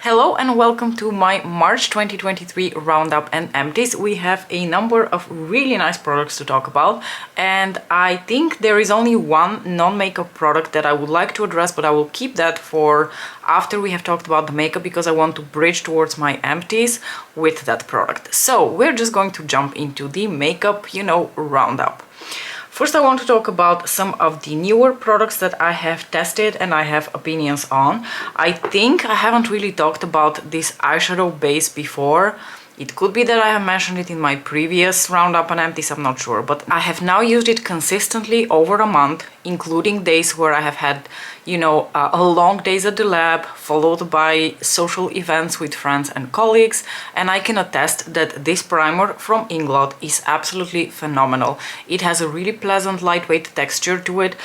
Hello and welcome to my March 2023 roundup and empties. We have a number of really nice products to talk about, and I think there is only one non-makeup product that I would like to address, but I will keep that for after we have talked about the makeup because I want to bridge towards my empties with that product. So we're just going to jump into the makeup, roundup. First, I want to talk about some of the newer products that I have tested and I have opinions on. I think I haven't really talked about this eyeshadow base before. It could be that I have mentioned it in my previous roundup and empties, I'm not sure, but I have now used it consistently over a month, including days where I have had, long days at the lab, followed by social events with friends and colleagues, and I can attest that this primer from Inglot is absolutely phenomenal. It has a really pleasant, lightweight texture to it.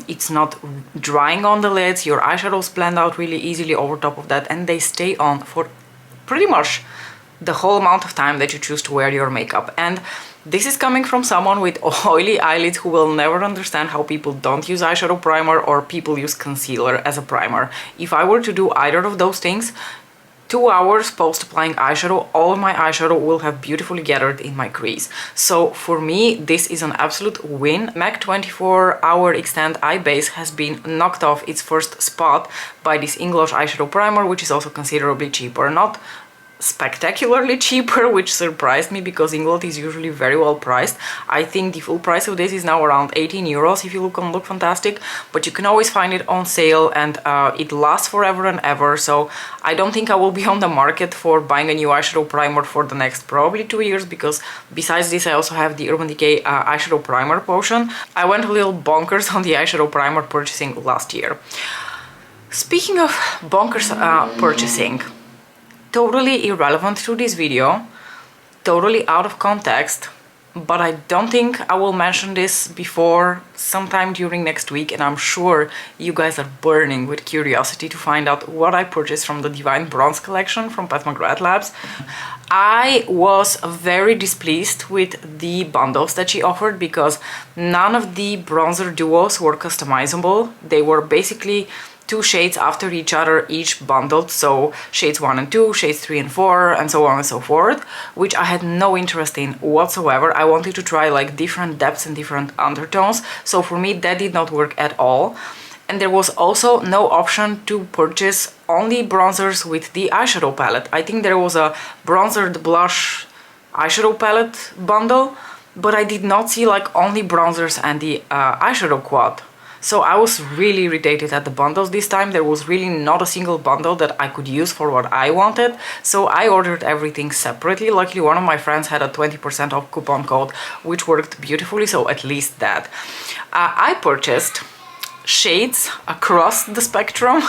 It's not drying on the lids, your eyeshadows blend out really easily over top of that, and they stay on for pretty much the whole amount of time that you choose to wear your makeup. And this is coming from someone with oily eyelids who will never understand how people don't use eyeshadow primer or people use concealer as a primer. If I were to do either of those things, 2 hours post applying eyeshadow, all of my eyeshadow will have beautifully gathered in my crease. So for me, this is an absolute win. MAC 24 Hour Extend Eye Base has been knocked off its first spot by this Inglot eyeshadow primer, which is also considerably cheaper. Not spectacularly cheaper, which surprised me because Inglot is usually very well priced. I think the full price of this is now around 18 euros if you look on Look Fantastic, but you can always find it on sale, and it lasts forever and ever, so I don't think I will be on the market for buying a new eyeshadow primer for the next probably 2 years, because besides this I also have the Urban Decay eyeshadow primer potion. I went a little bonkers on the eyeshadow primer purchasing last year. Speaking of bonkers purchasing, totally irrelevant to this video, totally out of context, but I don't think I will mention this before sometime during next week, and I'm sure you guys are burning with curiosity to find out what I purchased from the Divine Bronze collection from McGrath Labs. I was very displeased with the bundles that she offered because none of the bronzer duos were customizable. They were basically 2 shades after each other, each bundled, so shades 1 and 2, shades 3 and 4, and so on and so forth, which I had no interest in whatsoever. I wanted to try like different depths and different undertones, so for me that did not work at all. And there was also no option to purchase only bronzers with the eyeshadow palette. I think there was a bronzered blush eyeshadow palette bundle, but I did not see like only bronzers and the eyeshadow quad. So I was really irritated at the bundles this time. There was really not a single bundle that I could use for what I wanted. So I ordered everything separately. Luckily, one of my friends had a 20% off coupon code, which worked beautifully, so at least that. I purchased shades across the spectrum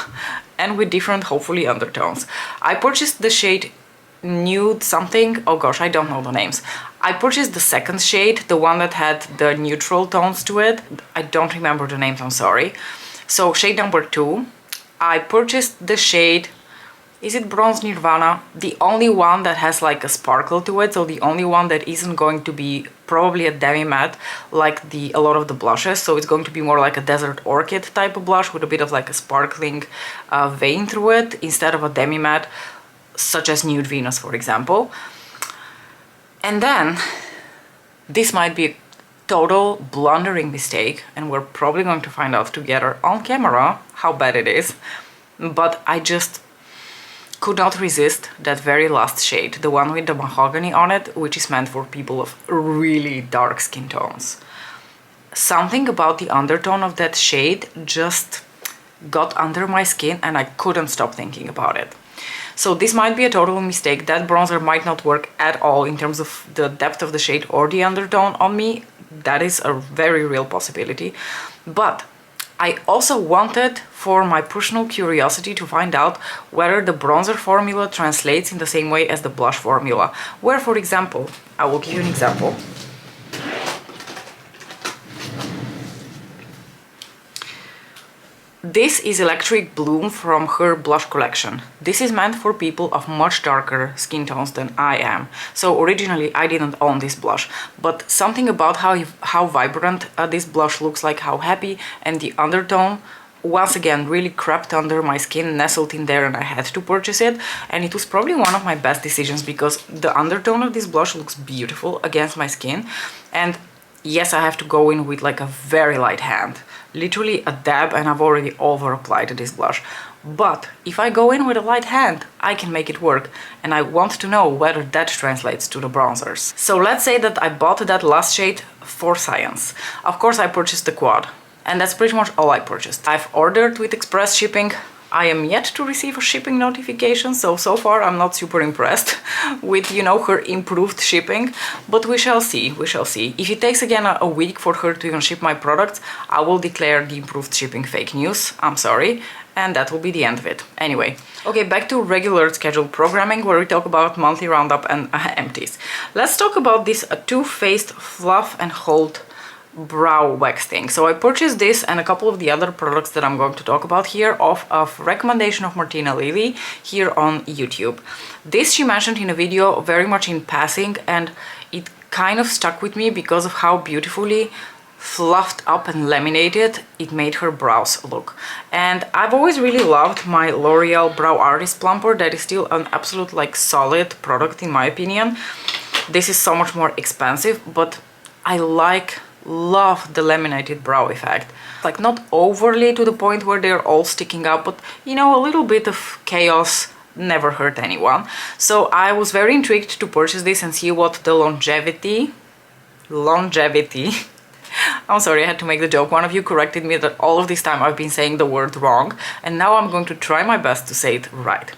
and with different, hopefully, undertones. I purchased the shade Nude something, oh gosh, I don't know the names. I purchased the second shade, the one that had the neutral tones to it. I don't remember the names, I'm sorry. So shade number 2. I purchased the shade, is it Bronze Nirvana? The only one that has like a sparkle to it, so the only one that isn't going to be probably a demi-matte like a lot of the blushes, so it's going to be more like a Desert Orchid type of blush with a bit of like a sparkling vein through it instead of a demi-matte, such as Nude Venus, for example. And then, this might be a total blundering mistake, and we're probably going to find out together on camera how bad it is, but I just could not resist that very last shade, the one with the mahogany on it, which is meant for people of really dark skin tones. Something about the undertone of that shade just got under my skin and I couldn't stop thinking about it. So this might be a total mistake. That bronzer might not work at all in terms of the depth of the shade or the undertone on me. That is a very real possibility. But I also wanted, for my personal curiosity, to find out whether the bronzer formula translates in the same way as the blush formula. Where, for example, I will give you an example. This is Electric Bloom from her blush collection. This is meant for people of much darker skin tones than I am. So originally I didn't own this blush, but something about how vibrant this blush looks like, how happy, and the undertone once again really crept under my skin, nestled in there, and I had to purchase it. And it was probably one of my best decisions because the undertone of this blush looks beautiful against my skin. And yes, I have to go in with like a very light hand, literally a dab, and I've already over applied this blush. But if I go in with a light hand, I can make it work, and I want to know whether that translates to the bronzers. So let's say that I bought that last shade for science. Of course I purchased the quad, and that's pretty much all I purchased. I've ordered with express shipping. I am yet to receive a shipping notification, so far I'm not super impressed with, you know, her improved shipping, but we shall see, we shall see. If it takes again a week for her to even ship my products, I will declare the improved shipping fake news, I'm sorry, and that will be the end of it. Anyway, okay, back to regular scheduled programming where we talk about monthly roundup and empties. Let's talk about this Too Faced Fluff and Hold brow wax thing. So I purchased this and a couple of the other products that I'm going to talk about here off of recommendation of Martina Lily here on YouTube. This she mentioned in a video very much in passing, and it kind of stuck with me because of how beautifully fluffed up and laminated it made her brows look. And I've always really loved my L'Oreal Brow Artist Plumper. That is still an absolute like solid product in my opinion. This is so much more expensive, but I love the laminated brow effect. Like not overly to the point where they're all sticking up, but you know, a little bit of chaos never hurt anyone. So I was very intrigued to purchase this and see what the longevity I'm sorry, I had to make the joke. One of you corrected me that all of this time I've been saying the word wrong, and now I'm going to try my best to say it right.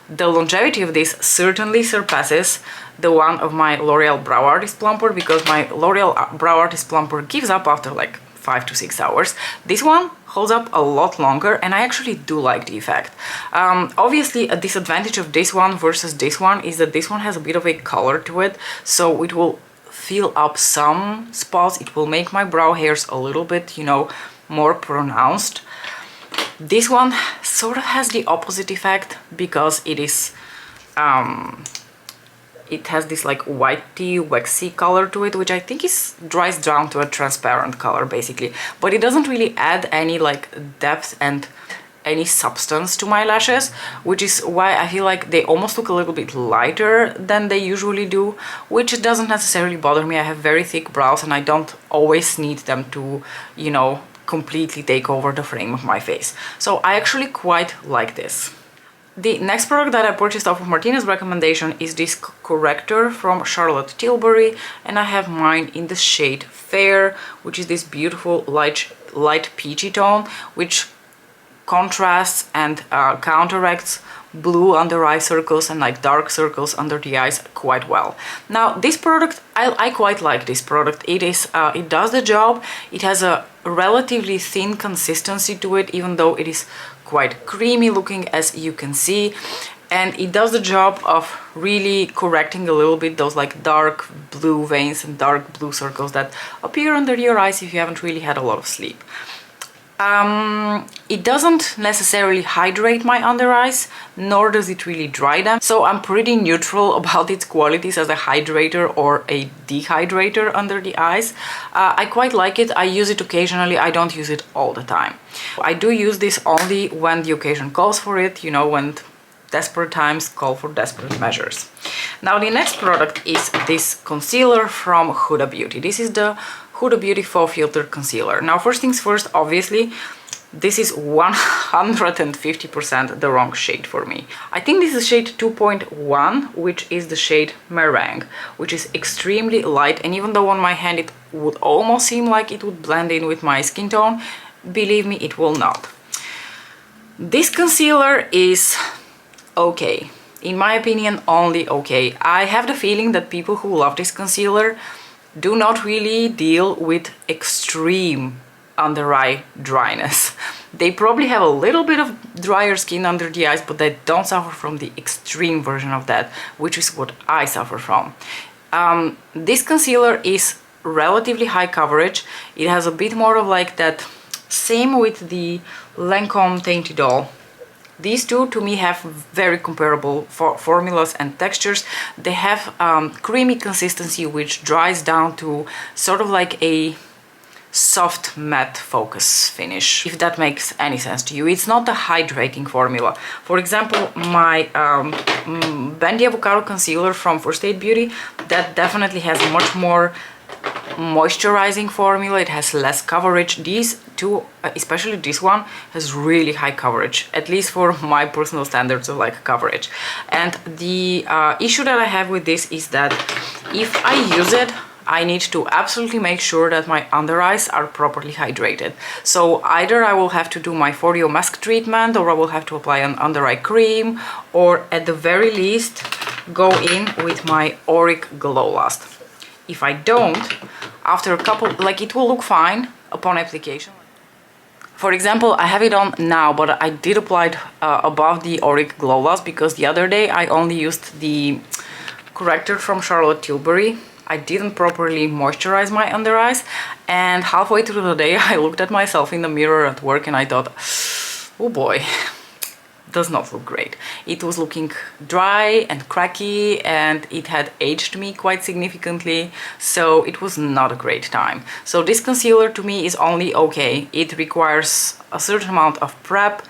The longevity of this certainly surpasses the one of my L'Oreal Brow Artist Plumper, because my L'Oreal Brow Artist Plumper gives up after like 5 to 6 hours. This one holds up a lot longer, and I actually do like the effect. Obviously, a disadvantage of this one versus this one is that this one has a bit of a color to it, so it will fill up some spots. It will make my brow hairs a little bit, you know, more pronounced. This one sort of has the opposite effect because it is it has this like whitey waxy color to it, which I think dries down to a transparent color basically, but it doesn't really add any like depth and any substance to my lashes, which is why I feel like they almost look a little bit lighter than they usually do, which doesn't necessarily bother me. I have very thick brows and I don't always need them to, you know, completely take over the frame of my face. So I actually quite like this. The next product that I purchased off of Martina's recommendation is this corrector from Charlotte Tilbury, and I have mine in the shade Fair, which is this beautiful light peachy tone, which contrasts and counteracts blue under eye circles and like dark circles under the eyes quite well. Now this product, I quite like this product. It does the job. It has a relatively thin consistency to it, even though it is quite creamy looking, as you can see, and it does the job of really correcting a little bit those like dark blue veins and dark blue circles that appear under your eyes if you haven't really had a lot of sleep. It doesn't necessarily hydrate my under eyes, nor does it really dry them, so I'm pretty neutral about its qualities as a hydrator or a dehydrator under the eyes. I quite like it. I use it occasionally. I don't use it all the time. I do use this only when the occasion calls for it, you know, when desperate times call for desperate measures. Now the next product is this concealer from Huda Beauty. This is the Huda Beauty Fauxfilter concealer. Now first things first, obviously this is 150% the wrong shade for me. I think this is shade 2.1, which is the shade Meringue, which is extremely light, and even though on my hand it would almost seem like it would blend in with my skin tone, believe me, it will not. This concealer is okay. In my opinion, only okay. I have the feeling that people who love this concealer do not really deal with extreme under eye dryness. They probably have a little bit of drier skin under the eyes, but they don't suffer from the extreme version of that, which is what I suffer from. This concealer is relatively high coverage. It has a bit more of like that, same with the Lancome Dainty Doll. These two to me have very comparable formulas and textures. They have creamy consistency which dries down to sort of like a soft matte focus finish, if that makes any sense to you. It's not a hydrating formula. For example, my Bendy Avocado Concealer from First Aid Beauty, that definitely has a much more moisturizing formula. It has less coverage. These two, especially this one, has really high coverage, at least for my personal standards of like coverage. And the issue that I have with this is that if I use it, I need to absolutely make sure that my under eyes are properly hydrated. So either I will have to do my For You mask treatment, or I will have to apply an under eye cream, or at the very least go in with my Auric Glow Last. If I don't, after a couple, like, it will look fine upon application. For example, I have it on now, but I did apply it above the Auric Glow Last because the other day I only used the corrector from Charlotte Tilbury. I didn't properly moisturize my under eyes, and halfway through the day I looked at myself in the mirror at work and I thought, oh boy, does not look great. It was looking dry and cracky, and it had aged me quite significantly, so it was not a great time. So this concealer to me is only okay. It requires a certain amount of prep,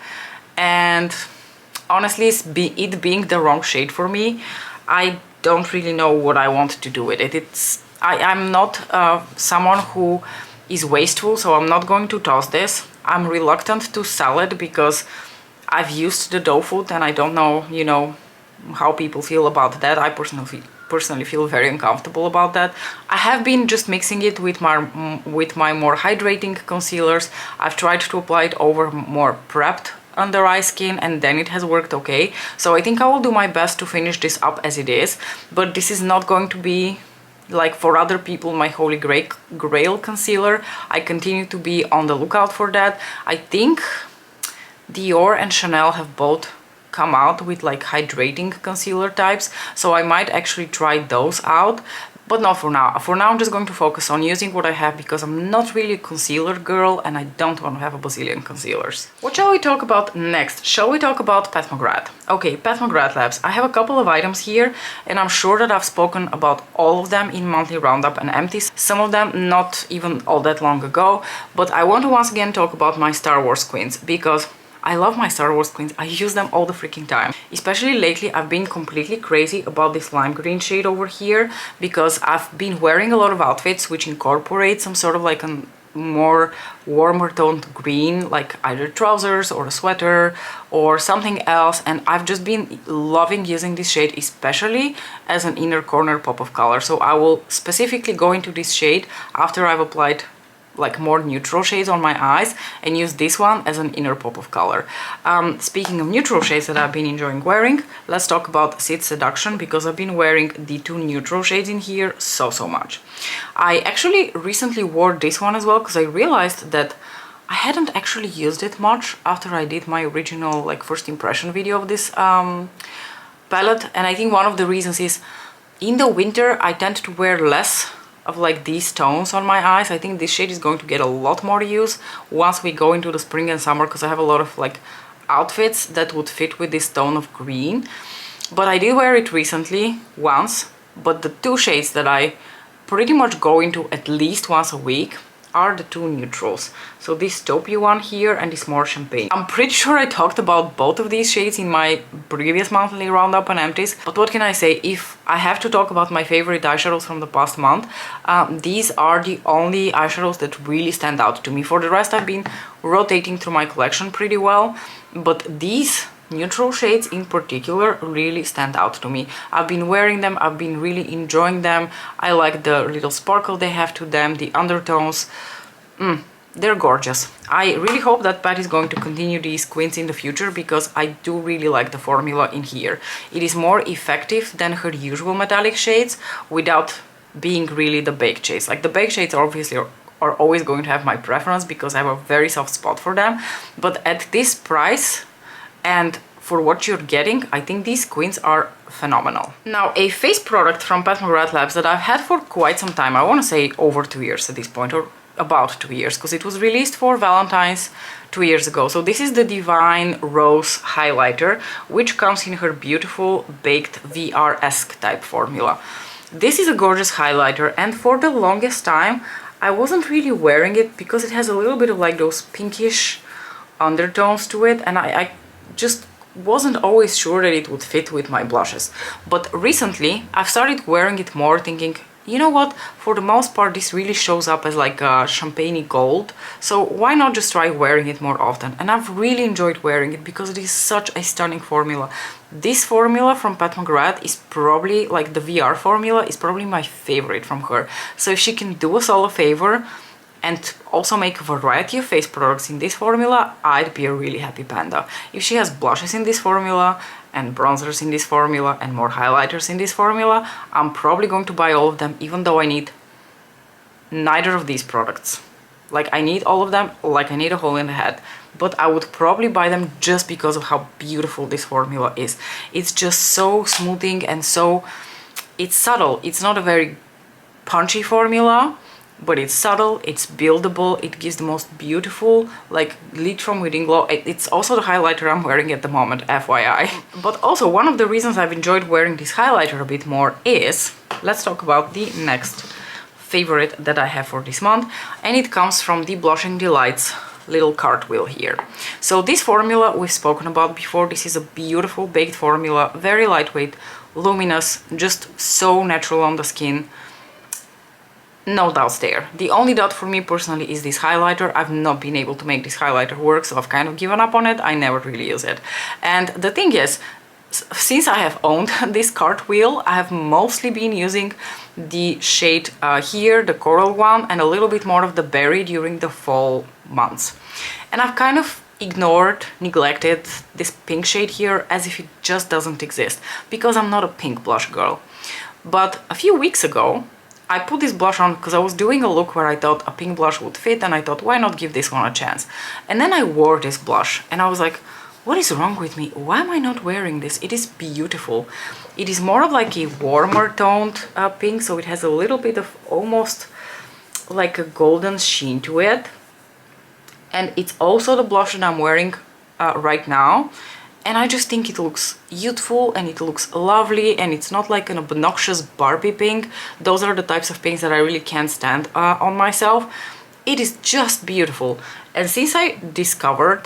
and honestly, it being the wrong shade for me, I don't really know what I want to do with it. I'm not someone who is wasteful, so I'm not going to toss this. I'm reluctant to sell it because I've used the doe foot and I don't know, you know, how people feel about that. I personally feel very uncomfortable about that. I have been just mixing it with my more hydrating concealers. I've tried to apply it over more prepped under eye skin, and then it has worked okay. So I think I will do my best to finish this up as it is, but this is not going to be like for other people my holy grail concealer. I continue to be on the lookout for that. I think Dior and Chanel have both come out with like hydrating concealer types, so I might actually try those out, but not for now. For now I'm just going to focus on using what I have because I'm not really a concealer girl and I don't want to have a bazillion concealers. What shall we talk about next? Shall we talk about Pat McGrath? Okay, Pat McGrath Labs. I have a couple of items here and I'm sure that I've spoken about all of them in monthly roundup and empties, some of them not even all that long ago, but I want to once again talk about my Star Wars quints because I love my Star Wars quints. I use them all the freaking time. Especially lately, I've been completely crazy about this lime green shade over here because I've been wearing a lot of outfits which incorporate some sort of like a more warmer toned green, like either trousers or a sweater or something else, and I've just been loving using this shade, especially as an inner corner pop of color. So I will specifically go into this shade after I've applied like more neutral shades on my eyes and use this one as an inner pop of color. Speaking of neutral shades that I've been enjoying wearing, let's talk about Sid Seduction because I've been wearing the two neutral shades in here so much. I actually recently wore this one as well because I realized that I hadn't actually used it much after I did my original like first impression video of this palette, and I think one of the reasons is in the winter I tend to wear less of like these tones on my eyes. I think this shade is going to get a lot more use once we go into the spring and summer because I have a lot of like outfits that would fit with this tone of green. But I did wear it recently once, but the two shades that I pretty much go into at least once a week are the two neutrals. So this taupey one here and this more champagne. I'm pretty sure I talked about both of these shades in my previous monthly roundup and empties, but what can I say? If I have to talk about my favorite eyeshadows from the past month, these are the only eyeshadows that really stand out to me. For the rest, I've been rotating through my collection pretty well, but these neutral shades in particular really stand out to me. I've been wearing them, I've been really enjoying them. I like the little sparkle they have to them, the undertones. They're gorgeous. I really hope that Pat is going to continue these quints in the future because I do really like the formula in here. It is more effective than her usual metallic shades without being really the baked shades. Like the baked shades obviously are always going to have my preference because I have a very soft spot for them, but at this price and for what you're getting, I think these quints are phenomenal. Now, a face product from Pat McGrath Labs that I've had for quite some time, I want to say over 2 years at this point, or about 2 years, because it was released for Valentine's 2 years ago. So this is the Divine Rose highlighter, which comes in her beautiful baked VR-esque type formula. This is a gorgeous highlighter, and for the longest time I wasn't really wearing it because it has a little bit of like those pinkish undertones to it, and I just wasn't always sure that it would fit with my blushes. But recently I've started wearing it more, thinking, you know what, for the most part this really shows up as like a champagne gold, so why not just try wearing it more often? And I've really enjoyed wearing it because it is such a stunning formula. This formula from Pat McGrath is probably, like the VR formula, is probably my favorite from her. So if she can do us all a favor and also make a variety of face products in this formula, I'd be a really happy panda. If she has blushes in this formula, and bronzers in this formula, and more highlighters in this formula, I'm probably going to buy all of them, even though I need neither of these products. Like, I need all of them, like I need a hole in the head. But I would probably buy them just because of how beautiful this formula is. It's just so smoothing and so... it's subtle. It's not a very punchy formula, but it's subtle, it's buildable, it gives the most beautiful, like, lit from within glow. It's also the highlighter I'm wearing at the moment, FYI. But also, one of the reasons I've enjoyed wearing this highlighter a bit more is, let's talk about the next favorite that I have for this month, and it comes from the Blushing Delights little cartwheel here. So this formula we've spoken about before. This is a beautiful baked formula, very lightweight, luminous, just so natural on the skin. No doubts there. The only doubt for me personally is this highlighter. I've not been able to make this highlighter work, so I've kind of given up on it. I never really use it. And the thing is, since I have owned this cartwheel, I have mostly been using the shade here, the coral one, and a little bit more of the berry during the fall months. And I've kind of ignored, neglected this pink shade here as if it just doesn't exist, because I'm not a pink blush girl. But a few weeks ago, I put this blush on because I was doing a look where I thought a pink blush would fit, and I thought, why not give this one a chance? And then I wore this blush and I was like, what is wrong with me? Why am I not wearing this? It is beautiful. It is more of like a warmer toned pink, so it has a little bit of almost like a golden sheen to it. And it's also the blush that I'm wearing right now. And I just think it looks youthful and it looks lovely, and it's not like an obnoxious Barbie pink. Those are the types of pinks that I really can't stand on myself. It is just beautiful. And since I discovered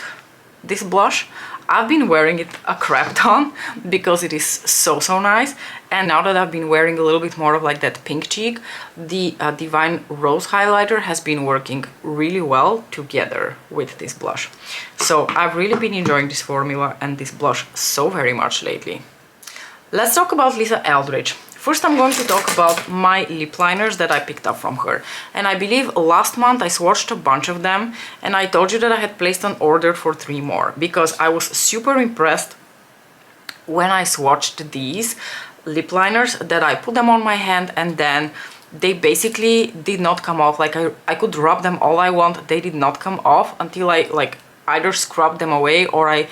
this blush, I've been wearing it a crap ton because it is so nice. And now that I've been wearing a little bit more of like that pink cheek, the Divine Rose highlighter has been working really well together with this blush. So I've really been enjoying this formula and this blush so very much lately. Let's talk about Lisa Eldridge. First, I'm going to talk about my lip liners that I picked up from her. And I believe last month I swatched a bunch of them, and I told you that I had placed an order for 3 more because I was super impressed when I swatched these lip liners, that I put them on my hand and then they basically did not come off. Like I could rub them all I want, they did not come off until I like either scrubbed them away or I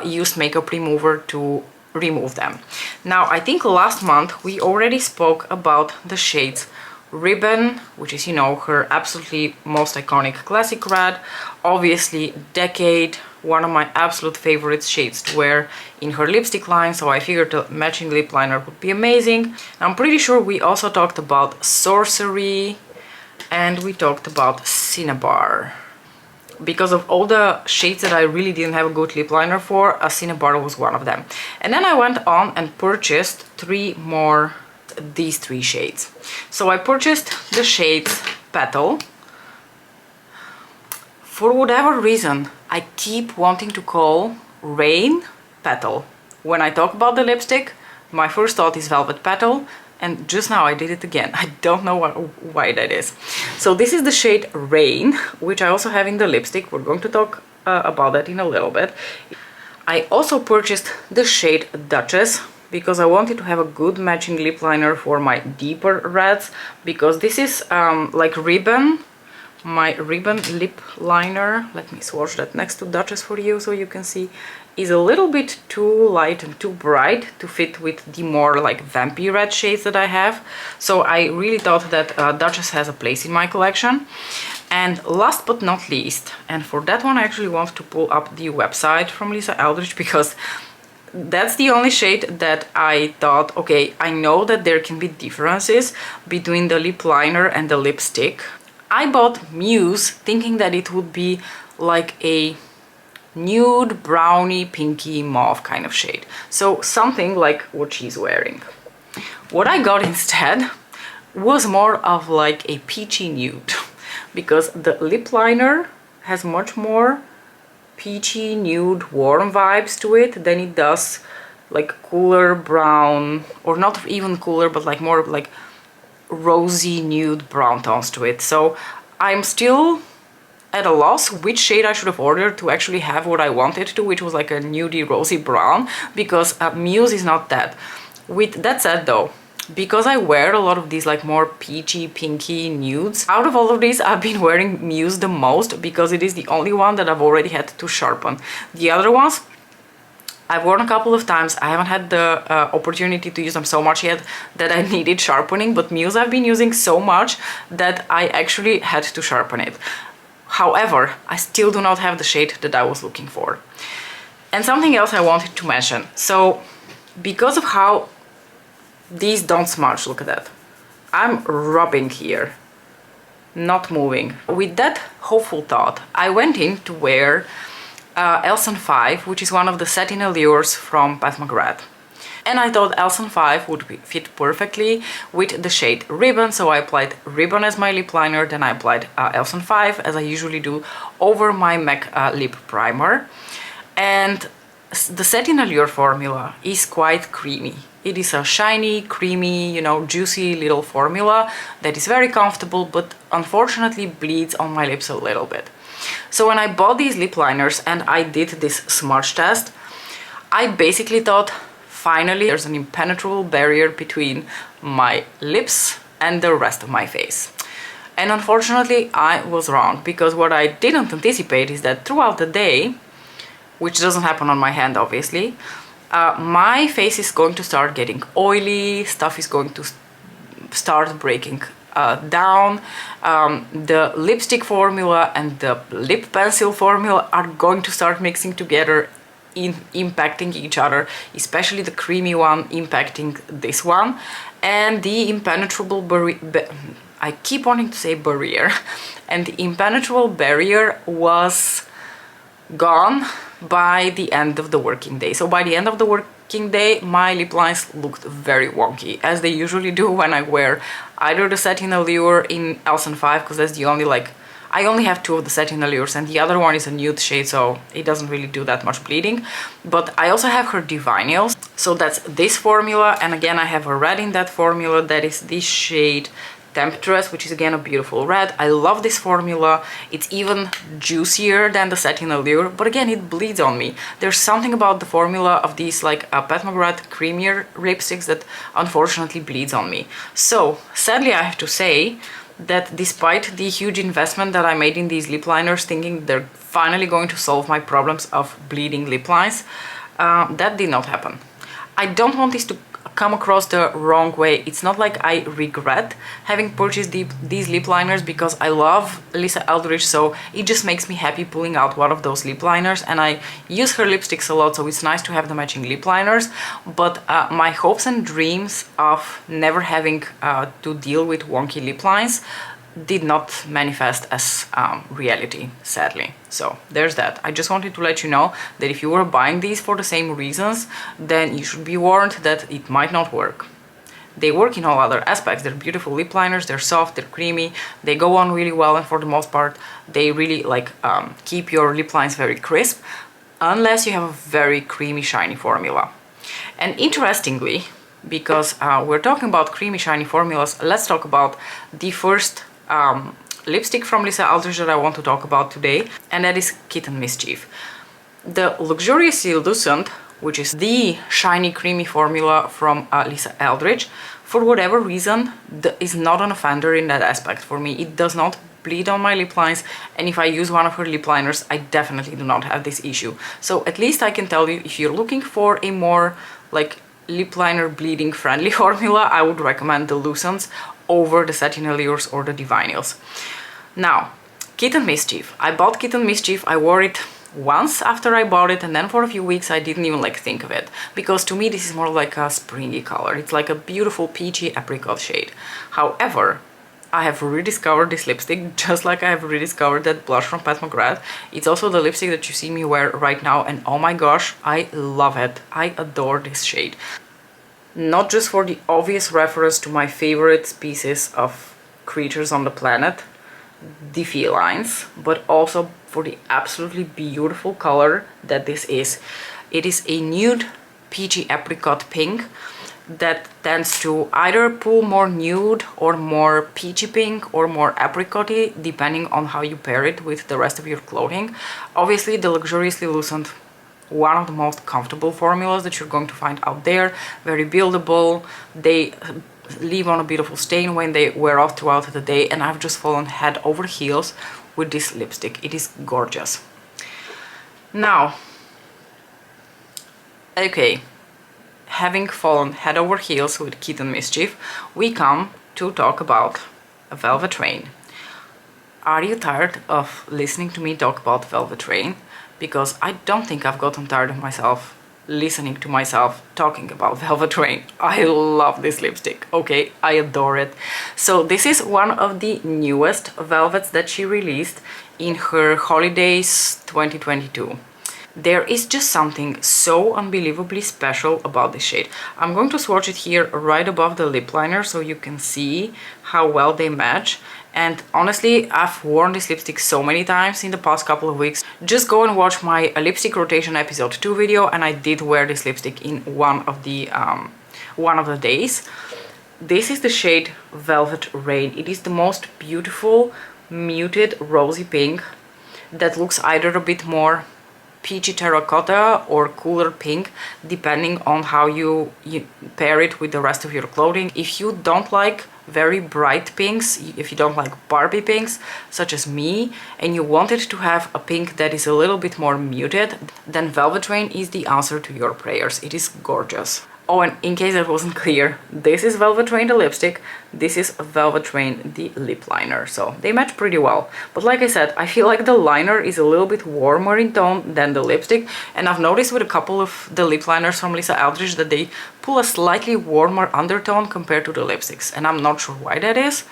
used makeup remover to remove them. Now, I think last month we already spoke about the shades Ribbon, which is, you know, her absolutely most iconic classic red, obviously Decade, one of my absolute favorite shades to wear in her lipstick line, so I figured a matching lip liner would be amazing. I'm pretty sure we also talked about Sorcery and we talked about Cinnabar. Because of all the shades that I really didn't have a good lip liner for, a Cinnabar was one of them. And then I went on and purchased 3 more, these 3 shades. So I purchased the shades Petal. For whatever reason, I keep wanting to call Rain Petal. When I talk about the lipstick, my first thought is Velvet Petal, and just now I did it again. I don't know why that is. So this is the shade Rain, which I also have in the lipstick. We're going to talk about that in a little bit. I also purchased the shade Duchess because I wanted to have a good matching lip liner for my deeper reds, because this is like Ribbon, my Ribbon lip liner. Let me swatch that next to Duchess for you so you can see. Is a little bit too light and too bright to fit with the more like vampy red shades that I have. So I really thought that Duchess has a place in my collection. And last but not least, and for that one I actually want to pull up the website from Lisa Eldridge, because that's the only shade that I thought, okay, I know that there can be differences between the lip liner and the lipstick. I bought Muse thinking that it would be like a nude, browny, pinky, mauve kind of shade. So something like what she's wearing. What I got instead was more of like a peachy nude because the lip liner has much more peachy, nude, warm vibes to it than it does like cooler brown, or not even cooler, but like more like rosy nude brown tones to it. So I'm still at a loss which shade I should have ordered to actually have what I wanted to, which was like a nudie rosy brown, because Muse is not that. With that said though, because I wear a lot of these like more peachy, pinky nudes, out of all of these I've been wearing Muse the most because it is the only one that I've already had to sharpen. The other ones I've worn a couple of times. I haven't had the opportunity to use them so much yet that I needed sharpening, but Muse I've been using so much that I actually had to sharpen it. However, I still do not have the shade that I was looking for. And something else I wanted to mention. So, because of how these don't smudge, look at that. I'm rubbing here, not moving. With that hopeful thought, I went in to wear Elson 5, which is one of the Satin Allures from Pat McGrath. And I thought Elson 5 would fit perfectly with the shade Ribbon, so I applied Ribbon as my lip liner, then I applied Elson 5, as I usually do, over my MAC lip primer. And the Satin Allure formula is quite creamy. It is a shiny, creamy, you know, juicy little formula that is very comfortable, but unfortunately bleeds on my lips a little bit. So when I bought these lip liners and I did this smudge test, I basically thought, finally, there's an impenetrable barrier between my lips and the rest of my face. And unfortunately, I was wrong, because what I didn't anticipate is that throughout the day, which doesn't happen on my hand, obviously, my face is going to start getting oily, stuff is going to start breaking down. The lipstick formula and the lip pencil formula are going to start mixing together, impacting each other, especially the creamy one impacting this one. And the impenetrable I keep wanting to say barrier, and the impenetrable barrier was gone by the end of the working day. So by the end of the working day, my lip lines looked very wonky, as they usually do when I wear either the Satin Allure in Elson 5, because that's the only, like, I only have two of the Satin Allures and the other one is a nude shade, so it doesn't really do that much bleeding. But I also have her Divinyls, so that's this formula, and again I have a red in that formula, that is this shade Temptress, which is again a beautiful red. I love this formula. It's even juicier than the Satin Allure, but again it bleeds on me. There's something about the formula of these like Pat McGrath creamier lipsticks that unfortunately bleeds on me. So sadly I have to say that despite the huge investment that I made in these lip liners, thinking they're finally going to solve my problems of bleeding lip lines, that did not happen. I don't want this to come across the wrong way. It's not like I regret having purchased these lip liners, because I love Lisa Eldridge, so it just makes me happy pulling out one of those lip liners, and I use her lipsticks a lot, so it's nice to have the matching lip liners. But my hopes and dreams of never having to deal with wonky lip lines did not manifest as reality, sadly. So there's that. I just wanted to let you know that if you were buying these for the same reasons, then you should be warned that it might not work. They work in all other aspects. They're beautiful lip liners, they're soft, they're creamy, they go on really well, and for the most part they really like keep your lip lines very crisp, unless you have a very creamy shiny formula. And interestingly, because we're talking about creamy shiny formulas, let's talk about the first lipstick from Lisa Eldridge that I want to talk about today, and that is Kitten Mischief. The Luxuriously Lucent, which is the shiny creamy formula from Lisa Eldridge, for whatever reason is not an offender in that aspect for me. It does not bleed on my lip lines, and if I use one of her lip liners, I definitely do not have this issue. So at least I can tell you, if you're looking for a more like lip liner bleeding friendly formula, I would recommend the Lucents over the Satin Allures or the Divinyls. Now, Kitten Mischief. I bought Kitten Mischief, I wore it once after I bought it, and then for a few weeks I didn't even like think of it, because to me this is more like a springy color. It's like a beautiful peachy apricot shade. However, I have rediscovered this lipstick, just like I have rediscovered that blush from Pat McGrath. It's also the lipstick that you see me wear right now, and oh my gosh, I love it. I adore this shade. Not just for the obvious reference to my favorite species of creatures on the planet, the felines, but also for the absolutely beautiful color that this is. It is a nude peachy apricot pink that tends to either pull more nude or more peachy pink or more apricot-y, depending on how you pair it with the rest of your clothing. Obviously, the Luxuriously Lucent, one of the most comfortable formulas that you're going to find out there. Very buildable. They leave on a beautiful stain when they wear off throughout the day, and I've just fallen head over heels with this lipstick. It is gorgeous. Now, okay, having fallen head over heels with Kitten Mischief, we come to talk about Velvet Rain. Are you tired of listening to me talk about Velvet Rain? Because I don't think I've gotten tired of myself listening to myself talking about Velvet Rain. I love this lipstick, okay? I adore it. So this is one of the newest velvets that she released in her Holidays 2022. There is just something so unbelievably special about this shade. I'm going to swatch it here right above the lip liner so you can see how well they match. And honestly, I've worn this lipstick so many times in the past couple of weeks. Just go and watch my lipstick rotation episode 2 video, and I did wear this lipstick in one of the days. This is the shade Velvet Rain. It is the most beautiful muted rosy pink that looks either a bit more peachy terracotta or cooler pink, depending on how you pair it with the rest of your clothing. If you don't like very bright pinks, if you don't like Barbie pinks, such as me, and you wanted to have a pink that is a little bit more muted, then Velvet Rain is the answer to your prayers. It is gorgeous. Oh, and in case that wasn't clear, this is Velvet Rain the lipstick, this is Velvet Rain the lip liner, so they match pretty well. But like I said, I feel like the liner is a little bit warmer in tone than the lipstick, and I've noticed with a couple of the lip liners from Eldridge that they pull a slightly warmer undertone compared to the lipsticks, and I'm not sure why that is,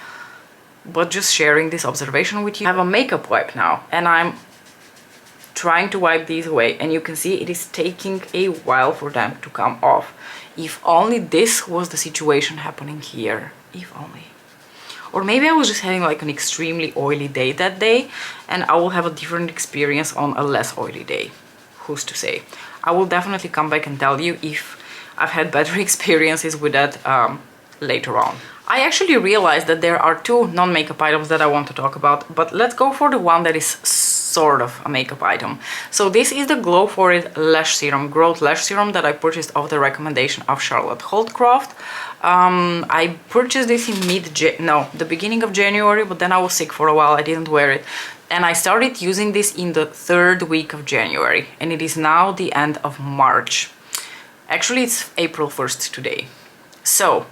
but just sharing this observation with you. I have a makeup wipe now, and I'm trying to wipe these away, and you can see it is taking a while for them to come off. If only this was the situation happening here. If only. Or maybe I was just having like an extremely oily day that day, and I will have a different experience on a less oily day. Who's to say? I will definitely come back and tell you if I've had better experiences with that later on. I actually realized that there are two non-makeup items that I want to talk about, but let's go for the one that is sort of a makeup item. So this is the Glow For It Lash Serum, Growth Lash Serum that I purchased off the recommendation of Charlotte Holdcroft. I purchased this in the beginning of January, but then I was sick for a while, I didn't wear it. And I started using this in the 3rd week of January, and it is now the end of March. Actually, it's April 1st today. So,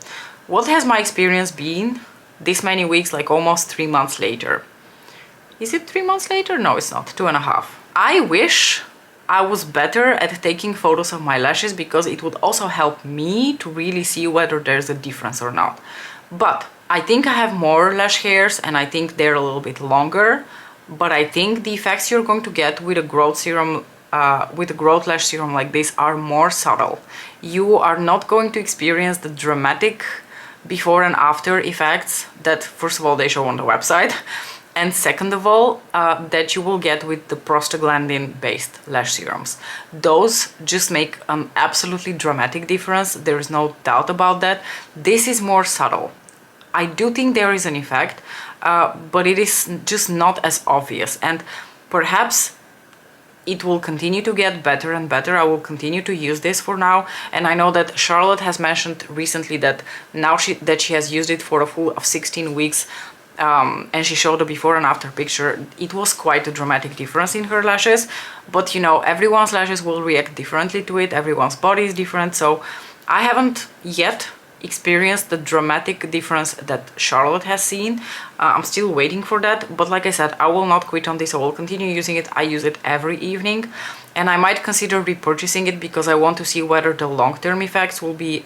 what has my experience been this many weeks, like almost 3 months later? Is it 3 months later? No, it's not. 2.5. I wish I was better at taking photos of my lashes, because it would also help me to really see whether there's a difference or not. But I think I have more lash hairs, and I think they're a little bit longer. But I think the effects you're going to get with a growth serum, with a growth lash serum like this, are more subtle. You are not going to experience the dramatic before and after effects that, first of all, they show on the website, and second of all, that you will get with the prostaglandin-based lash serums. Those just make an absolutely dramatic difference. There is no doubt about that. This is more subtle. I do think there is an effect, but it is just not as obvious, and perhaps it will continue to get better and better. I will continue to use this for now, and I know that Charlotte has mentioned recently that now she has used it for a full of 16 weeks, and she showed a before and after picture. It was quite a dramatic difference in her lashes, but you know, everyone's lashes will react differently to it, everyone's body is different, so I haven't yet experienced the dramatic difference that Charlotte has seen. I'm still waiting for that, but like I said, I will not quit on this. I will continue using it. I use it every evening, and I might consider repurchasing it because I want to see whether the long-term effects will be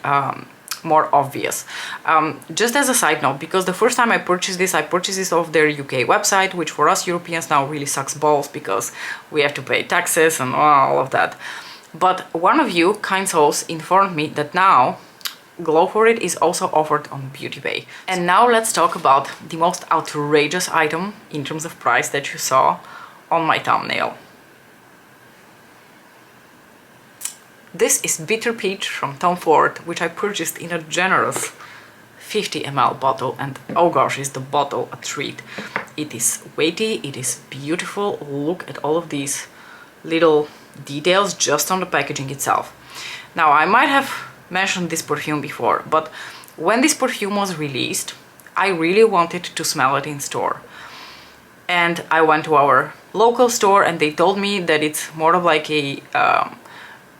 more obvious. Just as a side note, because the first time I purchased this off their UK website, which for us Europeans now really sucks balls because we have to pay taxes and all of that. But one of you, kind souls, informed me that now Glow for It is also offered on Beauty Bay. And now let's talk about the most outrageous item in terms of price that you saw on my thumbnail. This is Bitter Peach from Tom Ford, which I purchased in a generous 50 ml bottle, and oh gosh, is the bottle a treat. It is weighty, it is beautiful. Look at all of these little details just on the packaging itself. Now, I might have mentioned this perfume before, but when this perfume was released, I really wanted to smell it in store. And I went to our local store and they told me that it's more of like a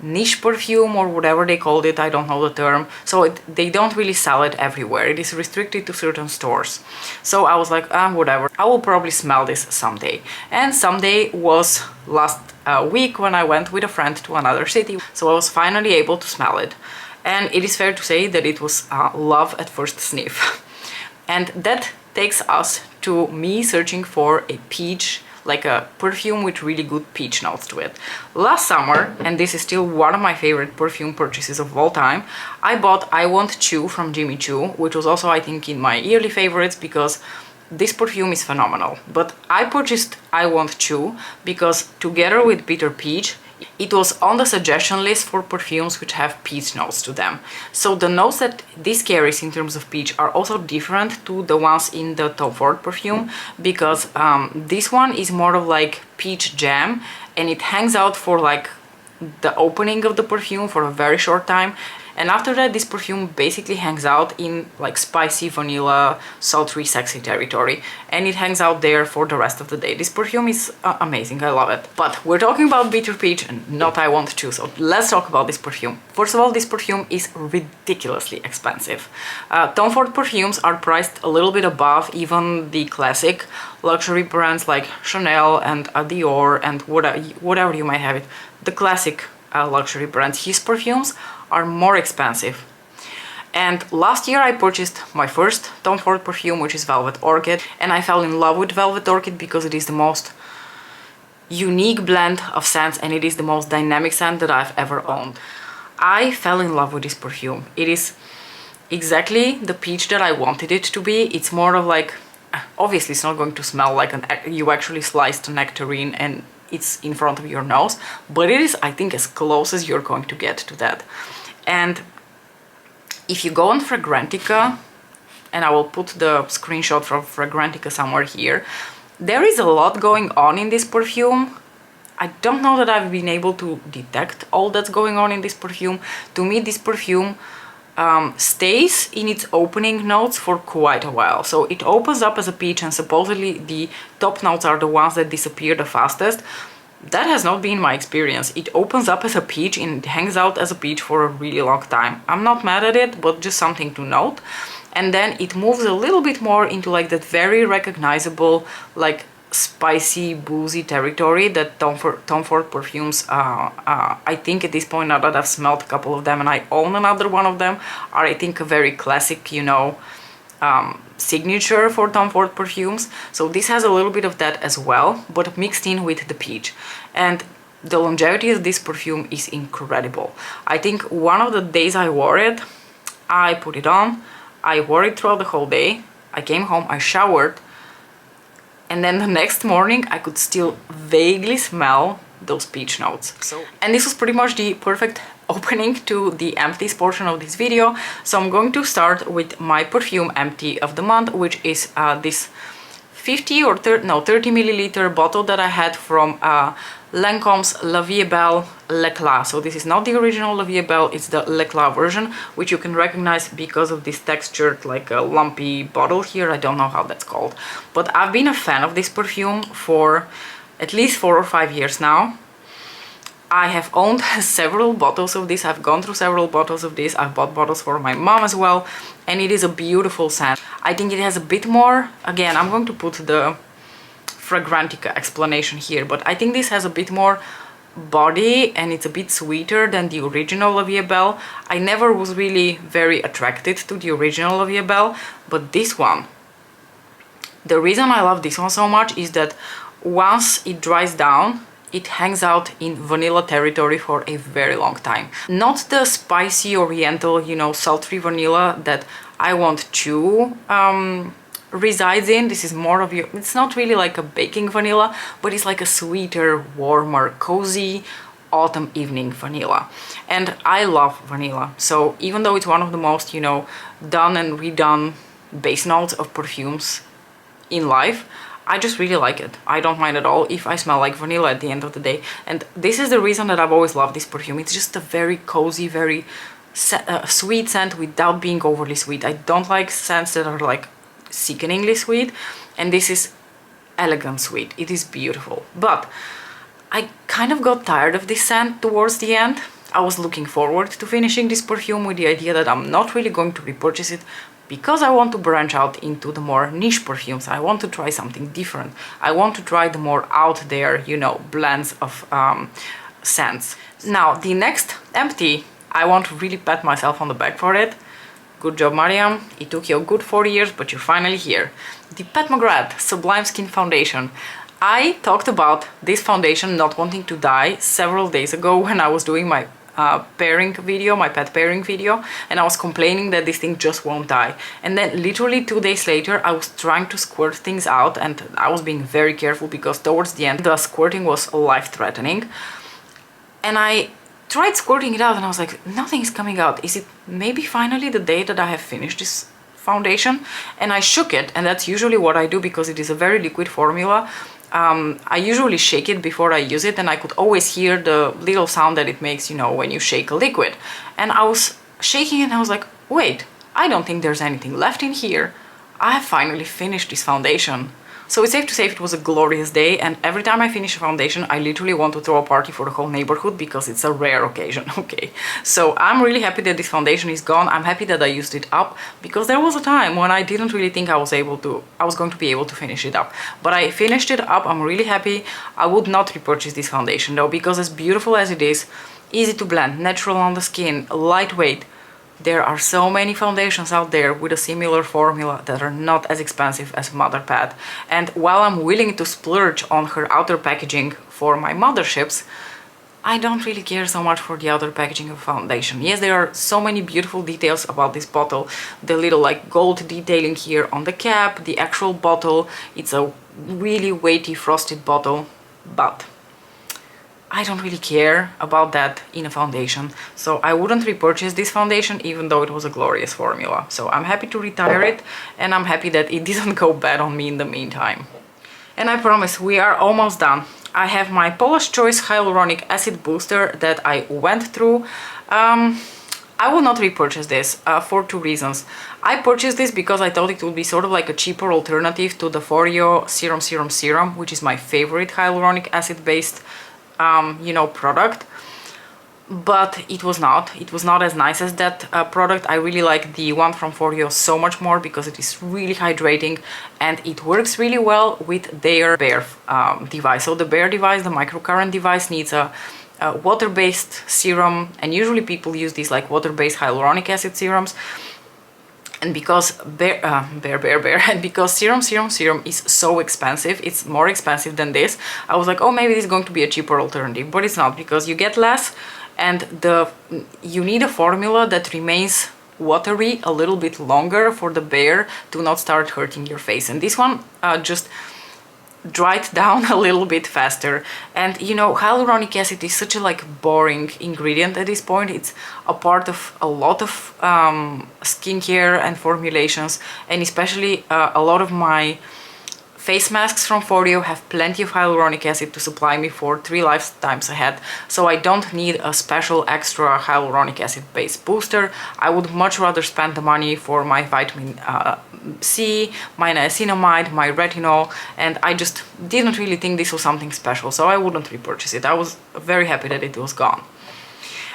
niche perfume or whatever they called it, I don't know the term. So they don't really sell it everywhere. It is restricted to certain stores. So I was like, whatever, I will probably smell this someday. And someday was last week when I went with a friend to another city. So I was finally able to smell it. And it is fair to say that it was love at first sniff. And that takes us to me searching for a peach, like a perfume with really good peach notes to it. Last summer, and this is still one of my favorite perfume purchases of all time, I bought I Want Chew from Jimmy Choo, which was also, I think, in my yearly favorites because this perfume is phenomenal. But I purchased I Want Chew because together with Bitter Peach, it was on the suggestion list for perfumes which have peach notes to them. So the notes that this carries in terms of peach are also different to the ones in the Tom Ford perfume, because this one is more of like peach jam, and it hangs out for like the opening of the perfume for a very short time. And after that, this perfume basically hangs out in like spicy, vanilla, sultry, sexy territory. And it hangs out there for the rest of the day. This perfume is amazing, I love it. But we're talking about Bitter Peach and not I Want Chew, so let's talk about this perfume. First of all, this perfume is ridiculously expensive. Tom Ford perfumes are priced a little bit above even the classic luxury brands like Chanel and Dior and whatever you might have it. The classic luxury brands. His perfumes are more expensive. And last year I purchased my first Tom Ford perfume, which is Velvet Orchid, and I fell in love with Velvet Orchid because it is the most unique blend of scents and it is the most dynamic scent that I've ever owned. I fell in love with this perfume. It is exactly the peach that I wanted it to be. It's more of like, obviously it's not going to smell like you actually sliced a nectarine and it's in front of your nose, but it is, I think, as close as you're going to get to that. And if you go on Fragrantica, and I will put the screenshot from Fragrantica somewhere here, there is a lot going on in this perfume. I don't know that I've been able to detect all that's going on in this perfume. To me, this perfume stays in its opening notes for quite a while. So it opens up as a peach and supposedly the top notes are the ones that disappear the fastest. That has not been my experience. It opens up as a peach and it hangs out as a peach for a really long time. I'm not mad at it, but just something to note. And then it moves a little bit more into like that very recognizable, like spicy, boozy territory that Tom Ford perfumes, I think at this point, now that I've smelled a couple of them and I own another one of them, are I think a very classic, you know, signature for Tom Ford perfumes. So this has a little bit of that as well, but mixed in with the peach. And the longevity of this perfume is incredible. I think one of the days I wore it, I put it on, I wore it throughout the whole day, I came home, I showered, and then the next morning I could still vaguely smell those peach notes. And this was pretty much the perfect opening to the empties portion of this video. So I'm going to start with my perfume empty of the month, which is this 50 or 30 milliliter bottle that I had from Lancome's La Vie Belle Lecla. So this is not the original La Vie Belle, it's the Lecla version, which you can recognize because of this textured, like a lumpy bottle here. I don't know how that's called. But I've been a fan of this perfume for at least 4 or 5 years now. I have owned several bottles of this, I've gone through several bottles of this, I've bought bottles for my mom as well, and it is a beautiful scent. I think it has a bit more, again, I'm going to put the Fragrantica explanation here, but I think this has a bit more body and it's a bit sweeter than the original Belle. I never was really very attracted to the original Belle, but this one, the reason I love this one so much is that once it dries down, it hangs out in vanilla territory for a very long time. Not the spicy oriental, you know, sultry vanilla that I want to resides in. This is more of your, it's not really like a baking vanilla, but it's like a sweeter, warmer, cozy autumn evening vanilla. And I love vanilla, so even though it's one of the most, you know, done and redone base notes of perfumes in life, I just really like it. I don't mind at all if I smell like vanilla at the end of the day. And this is the reason that I've always loved this perfume. It's just a very cozy, very sweet scent without being overly sweet. I don't like scents that are like sickeningly sweet, and this is elegant sweet. It is beautiful, but I kind of got tired of this scent towards the end. I was looking forward to finishing this perfume with the idea that I'm not really going to repurchase it because I want to branch out into the more niche perfumes. I want to try something different. I want to try the more out there, you know, blends of scents. Now, the next Empty, I want to really pat myself on the back for it. Good job, Mariam. It took you a good 4 years, but you're finally here. The Pat McGrath Sublime Skin Foundation. I talked about this foundation not wanting to die several days ago when I was doing my pairing video, my pet pairing video, and I was complaining that this thing just won't die. And then literally 2 days later, I was trying to squirt things out, and I was being very careful because towards the end, the squirting was life-threatening. And I tried squirting it out and I was like, nothing is coming out. Is it maybe finally the day that I have finished this foundation? And I shook it, and that's usually what I do because it is a very liquid formula. I usually shake it before I use it, and I could always hear the little sound that it makes, you know, when you shake a liquid. And I was shaking it and I was like, wait, I don't think there's anything left in here. I have finally finished this foundation. So it's safe to say it was a glorious day, and every time I finish a foundation, I literally want to throw a party for the whole neighborhood because it's a rare occasion, okay? So I'm really happy that this foundation is gone. I'm happy that I used it up because there was a time when I didn't really think I was going to be able to finish it up. But I finished it up, I'm really happy. I would not repurchase this foundation though, because as beautiful as it is, easy to blend, natural on the skin, lightweight, there are so many foundations out there with a similar formula that are not as expensive as Mother Pat. And while I'm willing to splurge on her outer packaging for my motherships, I don't really care so much for the outer packaging of foundation. Yes, there are so many beautiful details about this bottle. The little like gold detailing here on the cap, the actual bottle. It's a really weighty frosted bottle, but I don't really care about that in a foundation, so I wouldn't repurchase this foundation even though it was a glorious formula. So I'm happy to retire it, and I'm happy that it didn't go bad on me in the meantime. And I promise we are almost done. I have my Paula's Choice Hyaluronic Acid Booster that I went through. I will not repurchase this for two reasons. I purchased this because I thought it would be sort of like a cheaper alternative to the Foreo Serum, which is my favorite hyaluronic acid based you know, product, but it was not as nice as that product. I really like the one from Foreo so much more because it is really hydrating and it works really well with their Bare device. So the Bare device, the microcurrent device, needs a water-based serum, and usually people use these like water-based hyaluronic acid serums. And because and because Serum is so expensive, it's more expensive than this, I was like, oh, maybe this is going to be a cheaper alternative, but it's not, because you get less, and you need a formula that remains watery a little bit longer for the Bare to not start hurting your face. And this one just dried down a little bit faster. And you know, hyaluronic acid is such a like boring ingredient at this point. It's a part of a lot of skincare and formulations, and especially a lot of my face masks from Foreo have plenty of hyaluronic acid to supply me for 3 lifetimes ahead, so I don't need a special extra hyaluronic acid based booster. I would much rather spend the money for my vitamin C, my niacinamide, my retinol, and I just didn't really think this was something special, so I wouldn't repurchase it. I was very happy that it was gone.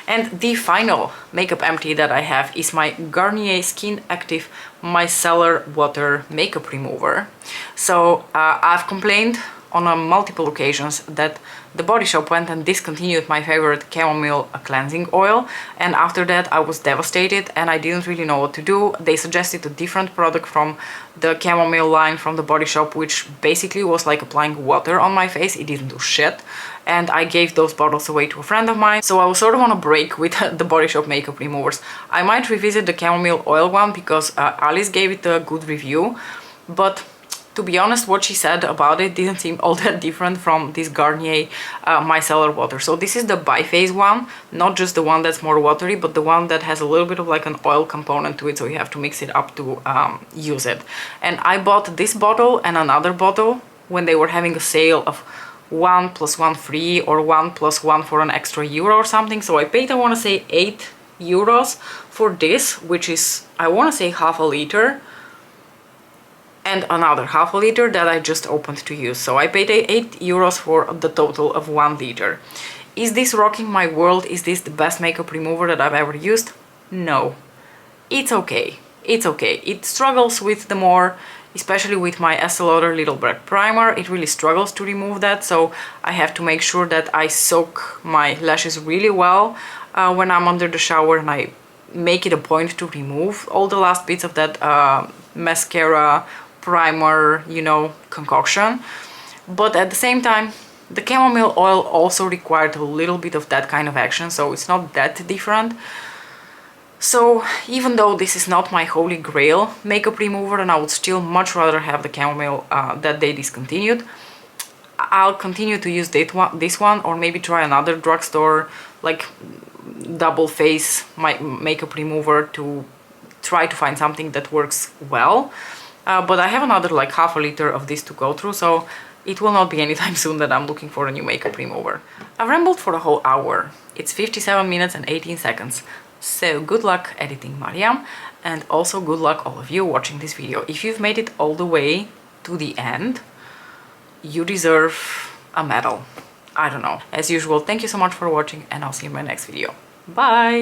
And the final makeup empty that I have is my Garnier Skin Active Micellar Water Makeup Remover. So I've complained on multiple occasions that the Body Shop went and discontinued my favorite chamomile cleansing oil, and after that I was devastated and I didn't really know what to do. They suggested a different product from the chamomile line from the Body Shop, which basically was like applying water on my face. It didn't do shit, and I gave those bottles away to a friend of mine. So I was sort of on a break with the Body Shop makeup removers. I might revisit the chamomile oil one because Alice gave it a good review, but to be honest, what she said about it didn't seem all that different from this Garnier Micellar water. So this is the biphase one, not just the one that's more watery, but the one that has a little bit of like an oil component to it, so you have to mix it up to use it. And I bought this bottle and another bottle when they were having a sale of 1 + 1 free, or 1 + 1 for an extra euro or something. So I paid, I want to say, €8 for this, which is, I want to say, half a liter, and another half a liter that I just opened to use. So I paid €8 for the total of 1 liter. Is this rocking my world? Is this the best makeup remover that I've ever used? No. It's okay. It's okay. It struggles with the more, especially with my Estee Lauder Little Black Primer, it really struggles to remove that, so I have to make sure that I soak my lashes really well when I'm under the shower, and I make it a point to remove all the last bits of that mascara, primer, you know, concoction. But at the same time, the chamomile oil also required a little bit of that kind of action, so it's not that different. So even though this is not my holy grail makeup remover, and I would still much rather have the chamomile that they discontinued, I'll continue to use this one, or maybe try another drugstore like double face makeup remover to try to find something that works well. But I have another like half a liter of this to go through, so it will not be anytime soon that I'm looking for a new makeup remover. I've rambled for a whole hour. It's 57 minutes and 18 seconds. So good luck editing, Mariam, and also good luck all of you watching this video. If you've made it all the way to the end, you deserve a medal. I don't know. As usual, thank you so much for watching, and I'll see you in my next video. Bye!